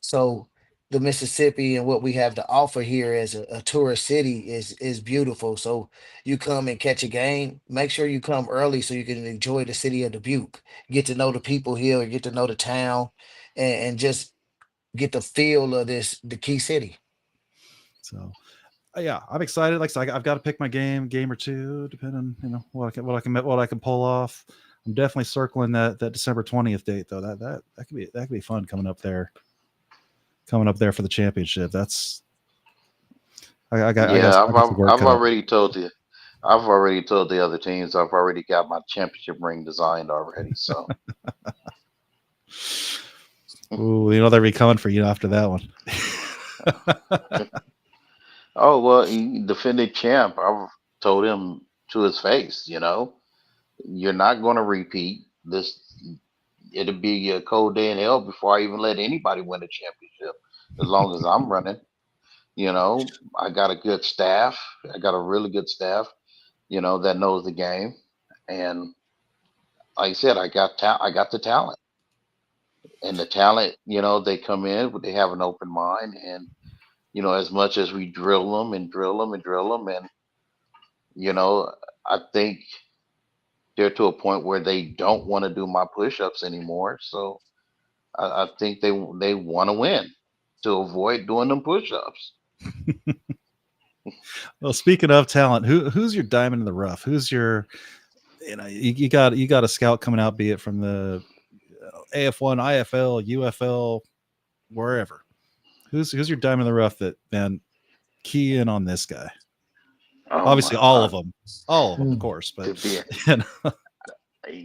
So the Mississippi and what we have to offer here as a tourist city is beautiful. So you come and catch a game, make sure you come early so you can enjoy the city of Dubuque, get to know the people here, get to know the town, and just get the feel of the key city.
So yeah, I'm excited. Like I said, I've got to pick my game or two, depending what I can pull off. I'm definitely circling that December 20th date though. That could be fun coming up there for the championship. That's I got
Yeah,
some work
I've
cut out.
already told you. I've already told the other teams I've already got my championship ring designed already. So
Ooh, they'll be coming for you after that one.
oh well, he defended champ. I've told him to his face, you're not going to repeat this. It'll be a cold day in hell before I even let anybody win a championship. As long as I'm running, I got a good staff. I got a really good staff, that knows the game, and like I said, I got the talent, and the talent, they come in, they have an open mind, and as much as we drill them and drill them and drill them, and you know, I think they're to a point where they don't want to do my push-ups anymore. So I think they want to win to avoid doing them push-ups.
Well, speaking of talent, who's your diamond in the rough? Who's your, you got a scout coming out, be it from the AF1, IFL, UFL, wherever. Who's your diamond in the rough that, man, key in on this guy?
Oh
Obviously,
my
all
God.
of them, of
Mm.
course.
To
But
be
you know,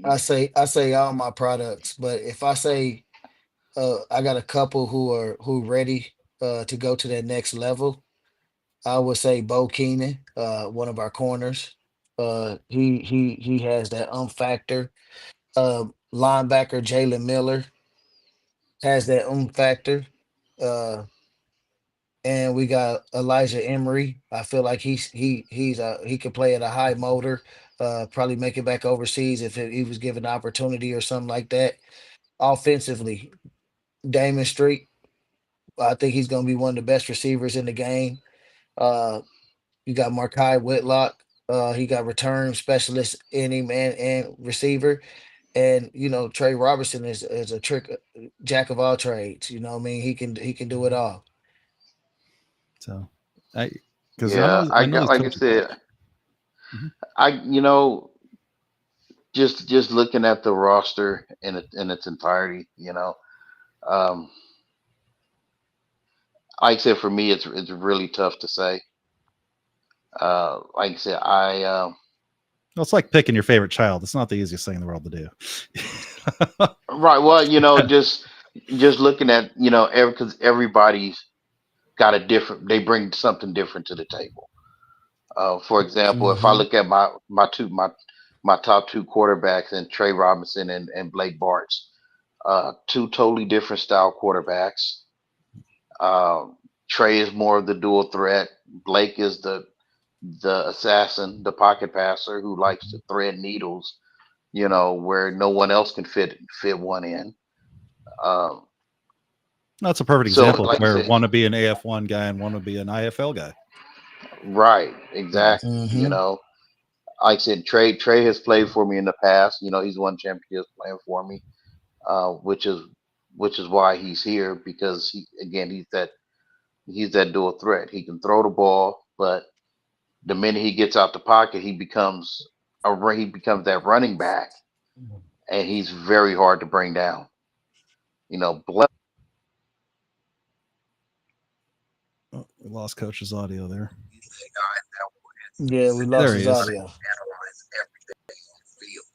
I say all my products, but if I say I got a couple who ready to go to that next level, I would say Bo Keenan, one of our corners. He has that factor. Linebacker Jalen Miller has that factor. Uh, and we got Elijah Emery. I feel like he could play at a high motor. Probably make it back overseas if he was given the opportunity or something like that. Offensively, Damon Street. I think he's going to be one of the best receivers in the game. Uh, you got Markai Whitlock. He got return specialist in him and receiver. And Trey Robertson is a jack of all trades. You know what I mean? He can do it all.
so I because
yeah,
I
I
know
got
he's
like I
coaching.
said,
Mhm.
I just looking at the roster in its entirety, um, like I said, for me, it's really tough to say. Like I said,
Well, it's like picking your favorite child. It's not the easiest thing in the world to do.
right. Well, just looking at because everybody's got a different. They bring something different to the table. For example, if I
Hmm.
look at my top two quarterbacks and Trey Robinson and Blake Bartz, two totally different style quarterbacks. Um, Trey is more of the dual threat. Blake is the assassin, the pocket passer who likes to thread needles, where no one else can fit one in. Um,
That's a perfect
so,
example of
like I
where
said,
one to be an AF1 guy and one to be an IFL guy.
right,
You know,
exactly.
Hmm.
Like I said, Trey has played for me in the past. He's won championships playing for me, which is why he's here because he's that dual threat. He can throw the ball, but the minute he gets out the pocket, he becomes that running back, and he's very hard to bring down. Blake,
oh, we lost coach's audio there.
he's a guy that
Yeah, we lost
There
his
he is.
audio.
analyze everything on the field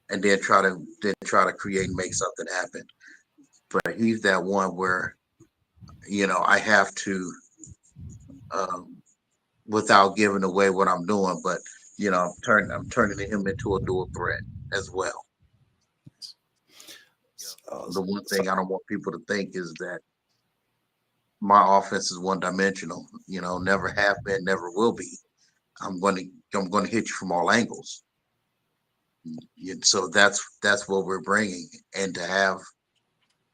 and then try to create and make something happen. But he's that one where I have to, um, without giving away what I'm doing, but I'm turning him into a dual threat as well.
So,
The one
so
thing I don't want people to think is that my offense is one dimensional. Never have been, never will be. I'm going to hit you from all angles. So that's what we're bringing, and to have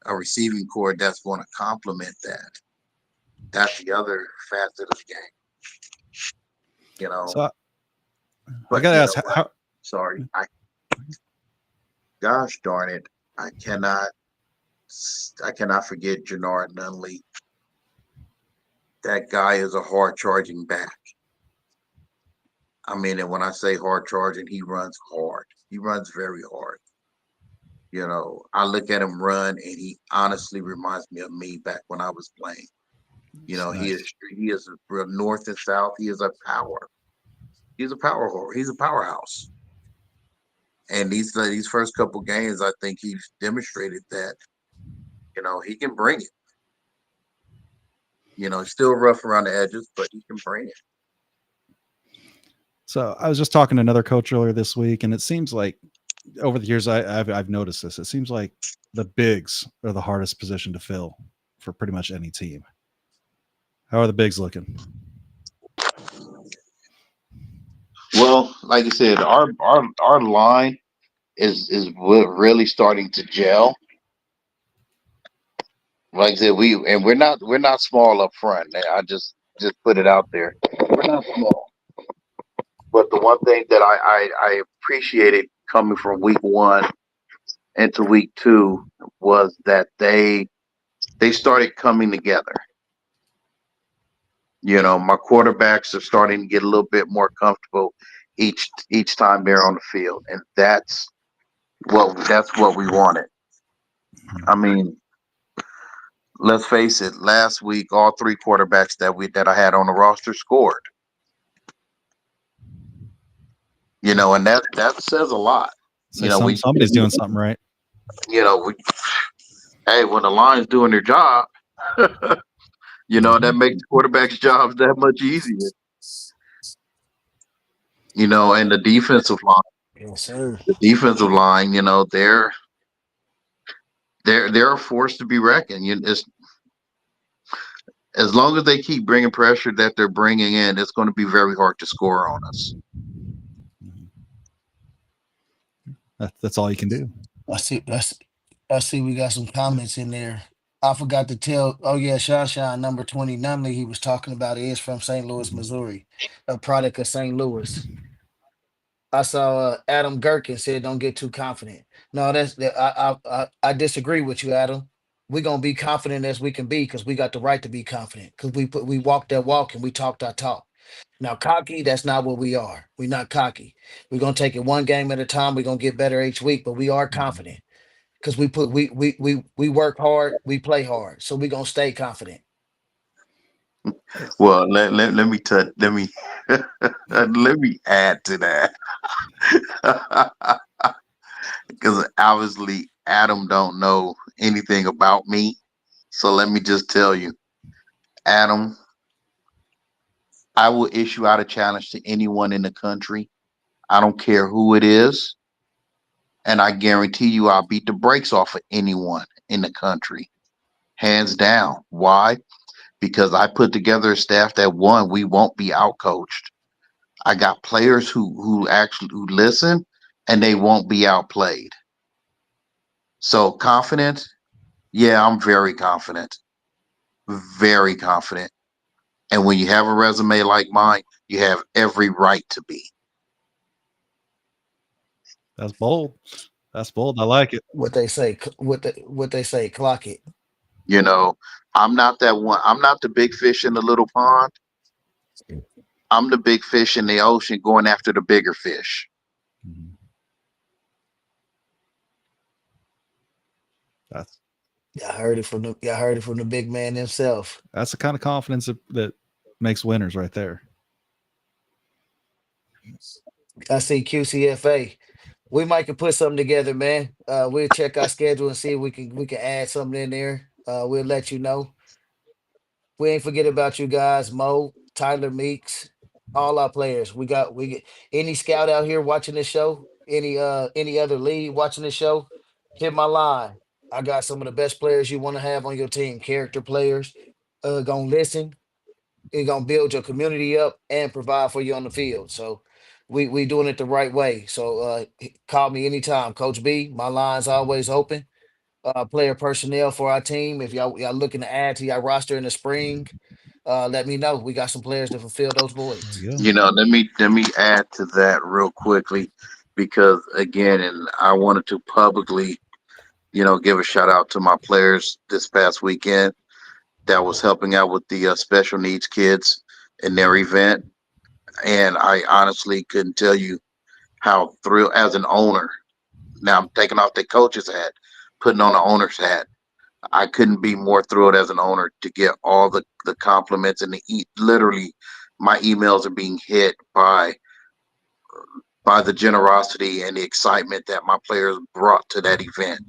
a receiving core that's going to complement that. That's the other facet of the game. You know,
so I
but
gotta
you
ask
know what?
how.
Sorry, gosh darn it, I cannot, I cannot forget Jannard Nunley. That guy is a hard charging back. I mean, and when I say hard charging, he runs hard. He runs very hard. I look at him run, and he honestly reminds me of me back when I was playing. He
Nice.
is a real north and south. He is a power. He's a power horse. He's a powerhouse. And these first couple games, I think he's demonstrated that he can bring it. Still rough around the edges, but he can bring it.
So I was just talking to another coach earlier this week, and it seems like over the years I've noticed this. It seems like the bigs are the hardest position to fill for pretty much any team. How are the bigs looking?
Well, like I said, our line is really starting to gel. Like I said, we're not small up front. I just put it out there. We're not small. But the one thing that I appreciated coming from week one into week two was that they started coming together. My quarterbacks are starting to get a little bit more comfortable each time they're on the field, and that's what we wanted. I mean, let's face it. Last week, all three quarterbacks that I had on the roster scored. And that says a lot.
Say somebody's doing something right.
You know, we, hey, when the line's doing their job, that makes the quarterback's jobs that much easier. And
Yes, sir.
the defensive line, they're a force to be reckoned. As long as they keep bringing pressure that they're bringing in, it's going to be very hard to score on us.
That's all you can do.
I see we got some comments in there. I forgot to tell. Oh yeah, Shine number 20 Nunley he was talking about is from St. Louis, Missouri, a product of St. Louis. I saw Adam Gherkin said, "Don't get too confident." No, I disagree with you, Adam. We're gonna be confident as we can be because we got the right to be confident because we walked that walk and we talked our talk. Now, cocky, that's not what we are. We're not cocky. We're gonna take it one game at a time. We're gonna get better each week, but we are confident because we work hard, we play hard, so we're gonna stay confident.
Well, let me let me let me add to that because obviously Adam don't know anything about me. So let me just tell you, Adam, I will issue out a challenge to anyone in the country. I don't care who it is, and I guarantee you I'll beat the brakes off of anyone in the country, hands down. Why? Because I put together a staff that one, we won't be outcoached. I got players who actually who listen and they won't be outplayed. So confident, yeah, I'm very confident. Very confident. And when you have a resume like mine, you have every right to be.
That's bold. That's bold. I like it.
What they say, what they say, clock it.
You know, I'm not that one. I'm not the big fish in the little pond. I'm the big fish in the ocean going after the bigger fish.
Mhm. That's
Y'all heard it from the big man himself.
the kind of confidence that makes winners right there.
I see QCFA. We might can put something together, man. We'll check our schedule and see if we can add something in there. We'll let you know. We ain't forget about you guys, Mo, Tyler Meeks, all our players. We get any scout out here watching this show, any other league watching this show, hit my line. I got some of the best players you want to have on your team, character players. Gonna listen, it's gonna build your community up and provide for you on the field. So we doing it the right way. So call me anytime, Coach B. My line's always open. Player personnel for our team. If y'all looking to add to your roster in the spring, let me know. We got some players to fulfill those
There
voids.
you go.
Let me add to that real quickly because again, and I wanted to publicly, give a shout out to my players this past weekend that was helping out with the special needs kids in their event. And I honestly couldn't tell you how thrilled as an owner. Now I'm taking off the coach's hat, putting on the owner's hat. I couldn't be more thrilled as an owner to get all the compliments and literally my emails are being hit by the generosity and the excitement that my players brought to that event.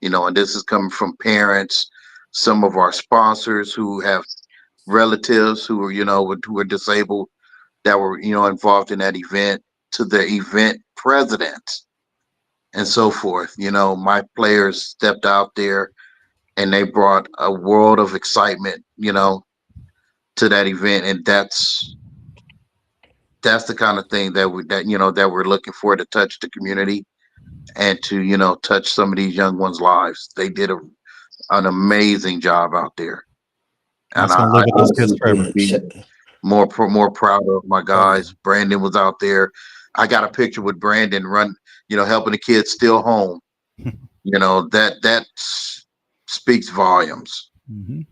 And this is coming from parents, some of our sponsors who have relatives who are, who are disabled that were, involved in that event, to the event president and so forth. My players stepped out there and they brought a world of excitement, to that event. And that's the kind of thing that we're looking for, to touch the community and to, touch some of these young ones' lives. They did an amazing job out there. And
That's gonna live with those kids
Yeah,
forever.
more proud of my
Oh, yeah.
guys. Brandon was out there. I got a picture with Brandon helping the kids steal home. That speaks volumes.
Mm-hmm.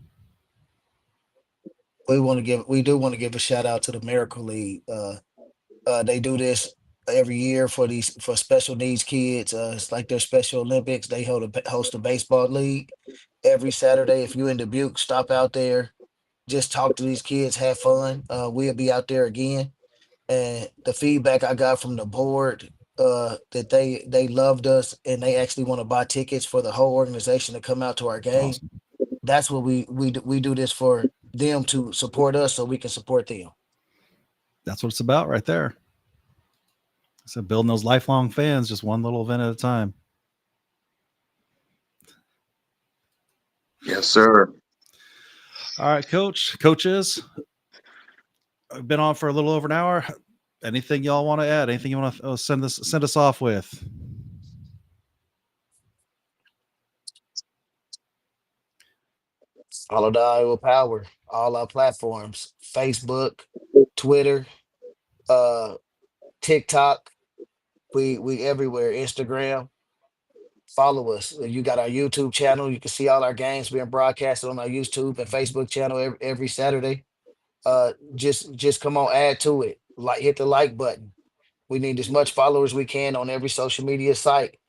We do want to give a shout out to the Miracle League. They do this every year for special needs kids. It's like their Special Olympics. They host a baseball league every Saturday. If you're in Dubuque, stop out there, just talk to these kids, have fun. We'll be out there again. And the feedback I got from the board, that they loved us and they actually want to buy tickets for the whole organization to come out to our game.
Awesome.
That's what we do this for, them to support us so we can support them.
That's what it's about right there. So building those lifelong fans, just one little event at a time.
Yes, sir.
All right, coaches, I've been on for a little over an hour. Anything y'all want to add? Anything you want to send us off with?
Follow the Iowa Power, all our platforms: Facebook, Twitter, uh, TikTok. We everywhere. Instagram. Follow us. You got our YouTube channel. You can see all our games being broadcasted on our YouTube and Facebook channel every Saturday. Just come on, add to it. Hit the like button. We need as much followers we can on every social media site.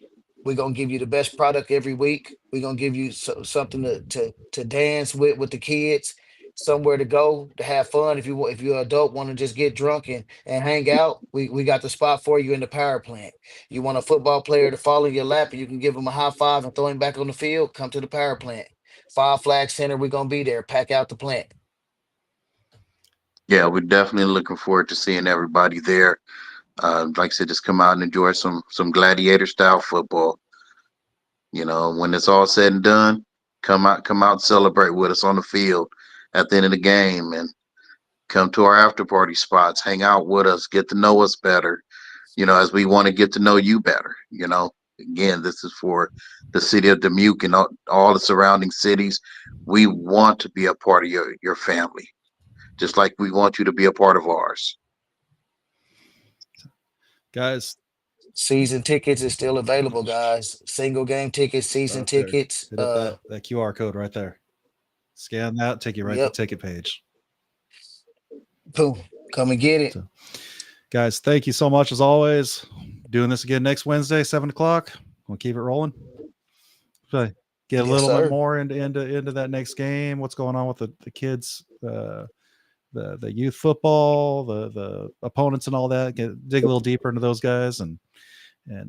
We're gonna give you the best product every week. We're gonna give you something to dance with the kids, somewhere to go to have fun. If you're an adult, want to just get drunk and hang out, we got the spot for you in the power plant. You want a football player to fall in your lap and you can give him a high five and throw him back on the field, come to the power plant. Five Flag Center, we're gonna be there. Pack out the plant.
Yeah, we're definitely looking forward to seeing everybody there. Like I said, just come out and enjoy some gladiator style football. When it's all said and done, come out and celebrate with us on the field at the end of the game, and come to our after party spots, hang out with us, get to know us better, as we want to get to know you better. Again, this is for the city of Dubuque and all the surrounding cities. We want to be a part of your family, just like we want you to be a part of ours.
Guys,
Season tickets is still available, guys. Single game tickets, season
right there.
tickets.
Hit up that QR code right there. Scan that, take you right to the ticket page.
Boom. Come and get it.
So, guys, thank you so much as always. Doing this again next Wednesday, 7:00. We'll keep it rolling. So get a little bit more into that next game. What's going on with the kids, the youth football, the opponents and all that. Dig a little deeper into those guys and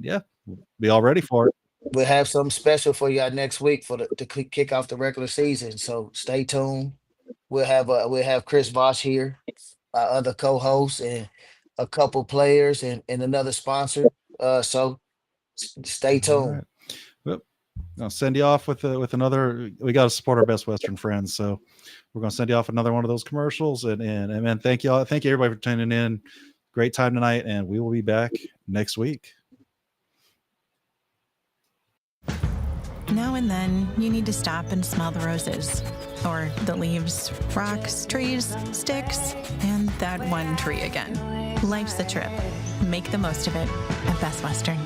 yeah, we'll be all ready for it.
We'll have something special for y'all next week to kick off the regular season. So stay tuned. We'll have Chris Voss here, our other co-host, and a couple players and another sponsor. So stay tuned.
Right. Well, I'll send you off with another. We got to support our Best Western friends, so we're going to send you off another one of those commercials. And man, thank you all. Thank you everybody for tuning in. Great time tonight, and we will be back next week.
Now and then, you need to stop and smell the roses, or the leaves, rocks, trees, sticks, and that one tree again. Life's a trip. Make the most of it at Best Western.